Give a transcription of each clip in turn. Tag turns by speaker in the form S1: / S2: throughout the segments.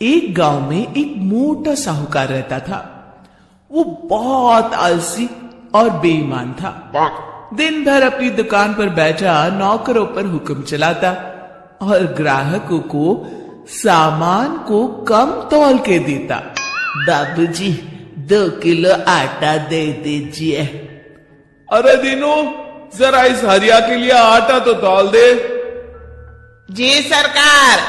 S1: एक गांव में एक मोटा साहूकार रहता था। वो बहुत आलसी और बेईमान था। दिन भर अपनी दुकान पर बैठा नौकरों पर हुक्म चलाता और ग्राहकों को सामान को कम तौल के देता। बाबूजी 2 किलो आटा दे दीजिए।
S2: अरे दीनू, जरा इस हरिया के लिए आटा तो तौल दे।
S1: जी सरकार।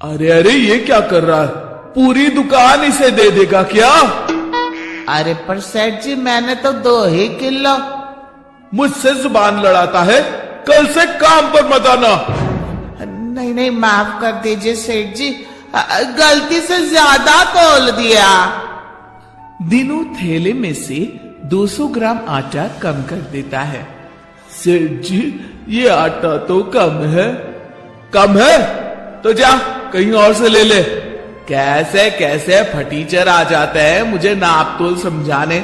S2: अरे अरे, ये क्या कर रहा है? पूरी दुकान इसे दे देगा क्या?
S1: अरे पर सेठ जी, मैंने तो 2 ही किलो।
S2: मुझसे जुबान लड़ाता है? कल से काम पर मत आना।
S1: नहीं नहीं, माफ कर दीजिए सेठ जी, गलती से ज्यादा तोल दिया। दीनू थैले में से 200 ग्राम आटा कम कर देता है।
S2: सेठ जी, ये आटा तो कम है। कम है तो जा कहीं और से ले ले। कैसे कैसे फटीचर आ जाते हैं मुझे नाप तोल समझाने।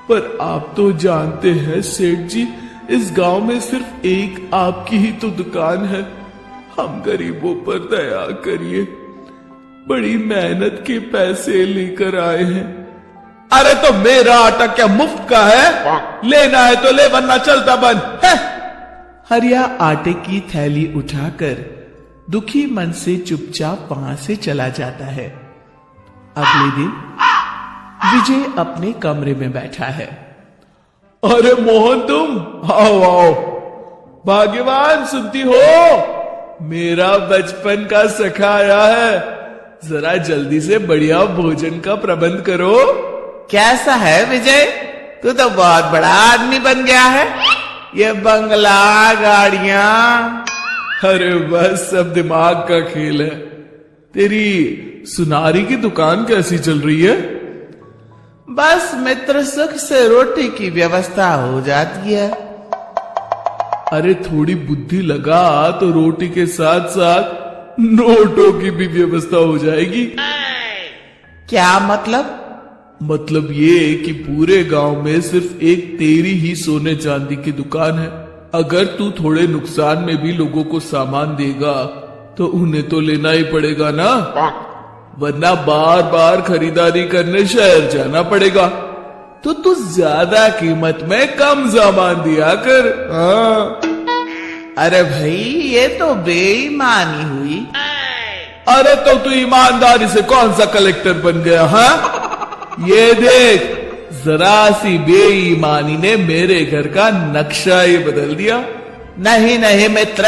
S2: पर आप तो जानते हैं सेठ जी, इस गांव में सिर्फ एक आपकी ही तो दुकान है। हम गरीबों पर दया करिए, बड़ी मेहनत के पैसे लेकर आए हैं। अरे तो मेरा आटा क्या मुफ्त का है? लेना है तो ले, वरना चलता बंद है।
S1: हरिया आटे की थैली उठाकर दुखी मन से चुपचाप वहां से चला जाता है। अगले दिन विजय अपने कमरे में बैठा है।
S2: अरे मोहन, तुम आओ आओ। भाग्यवान, सुनती हो? मेरा बचपन का सखा आया है। जरा जल्दी से बढ़िया भोजन का प्रबंध करो।
S1: कैसा है विजय, तू तो बहुत बड़ा आदमी बन गया है। ये बंगला, गाड़ियां।
S2: अरे बस सब दिमाग का खेल है। तेरी सुनारी की दुकान कैसी चल रही है?
S1: बस मित्र, सुख से रोटी की व्यवस्था हो जाती है।
S2: अरे थोड़ी बुद्धि लगा तो रोटी के साथ साथ नोटों की भी व्यवस्था हो जाएगी।
S1: क्या मतलब?
S2: मतलब ये कि पूरे गांव में सिर्फ एक तेरी ही सोने चांदी की दुकान है। अगर तू थोड़े नुकसान में भी लोगों को सामान देगा तो उन्हें तो लेना ही पड़ेगा ना, वरना बार बार खरीदारी करने शहर जाना पड़ेगा। तो तू ज्यादा कीमत में कम सामान दिया कर। हाँ।
S1: अरे भाई, ये तो बेईमानी हुई।
S2: अरे तो तू ईमानदारी से कौन सा कलेक्टर बन गया? हाँ, ये देख, जरा सी बेईमानी ने मेरे घर का नक्शा ही बदल दिया।
S1: नहीं नहीं मित्र,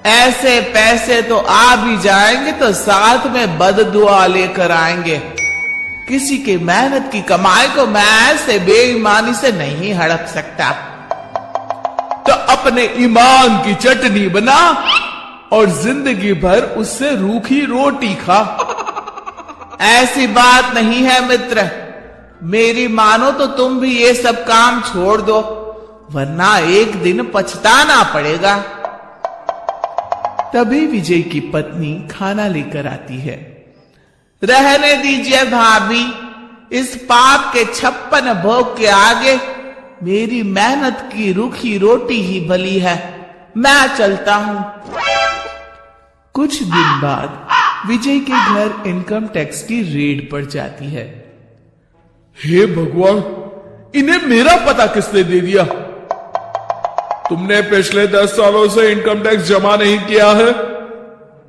S1: ऐसे पैसे तो आ भी जाएंगे तो साथ में बददुआ लेकर आएंगे। किसी के मेहनत की कमाई को मैं ऐसे बेईमानी से नहीं हड़प सकता।
S2: तो अपने ईमान की चटनी बना और जिंदगी भर उससे रूखी रोटी खा।
S1: ऐसी बात नहीं है मित्र, मेरी मानो तो तुम भी ये सब काम छोड़ दो, वरना एक दिन पछताना पड़ेगा। तभी विजय की पत्नी खाना लेकर आती है। रहने दीजिए भाभी, इस पाप के 56 भोग के आगे मेरी मेहनत की रूखी रोटी ही भली है। मैं चलता हूं। कुछ दिन बाद विजय के घर इनकम टैक्स की रेड पड़ जाती है।
S2: हे भगवान, इन्हें मेरा पता किसने दे दिया? तुमने पिछले 10 सालों से इनकम टैक्स जमा नहीं किया है।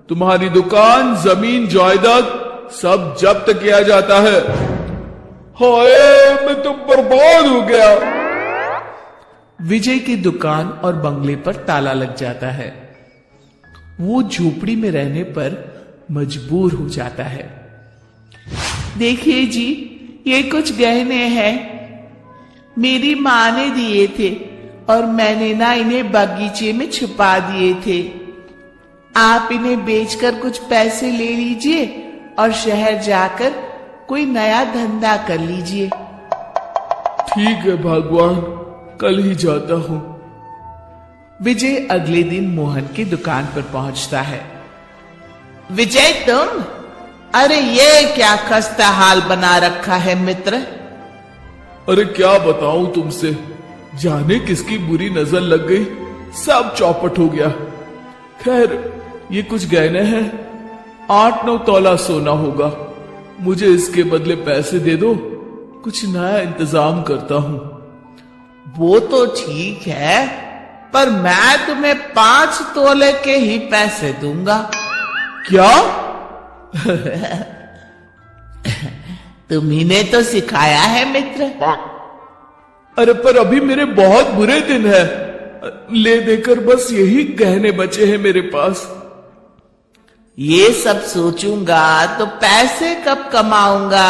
S2: तुम्हारी दुकान, जमीन, जायदाद सब जब्त किया जाता है। हाय, मैं तो बर्बाद हो गया।
S1: विजय की दुकान और बंगले पर ताला लग जाता है। वो झोपड़ी में रहने पर मजबूर हो जाता है। देखिए जी, ये कुछ गहने हैं, मेरी माँ ने दिए थे और मैंने ना इन्हें बगीचे में छुपा दिए थे। आप इन्हें बेचकर कुछ पैसे ले लीजिए और शहर जाकर कोई नया धंधा कर लीजिए।
S2: ठीक है भगवान, कल ही जाता हूं।
S1: विजय अगले दिन मोहन की दुकान पर पहुंचता है। विजय तुम? अरे ये क्या खस्ता हाल बना रखा है मित्र।
S2: अरे क्या बताऊं तुमसे, जाने किसकी बुरी नजर लग गई, सब चौपट हो गया। खैर ये कुछ गहने हैं, 8-9 तोला सोना होगा। मुझे इसके बदले पैसे दे दो, कुछ नया इंतजाम करता हूं।
S1: वो तो ठीक है, पर मैं तुम्हें 5 तोले के ही पैसे दूंगा।
S2: क्या?
S1: तुम्ही ने तो सिखाया है मित्र।
S2: अरे पर अभी मेरे बहुत बुरे दिन है, ले देकर बस यही गहने बचे हैं मेरे पास।
S1: ये सब सोचूंगा तो पैसे कब कमाऊंगा,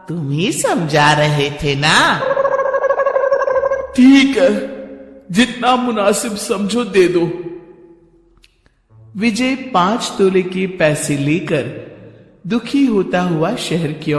S1: तुम ही समझा रहे थे ना।
S2: ठीक है, जितना मुनासिब समझो दे दो।
S1: विजय 5 तोले के पैसे लेकर दुखी होता हुआ शहर की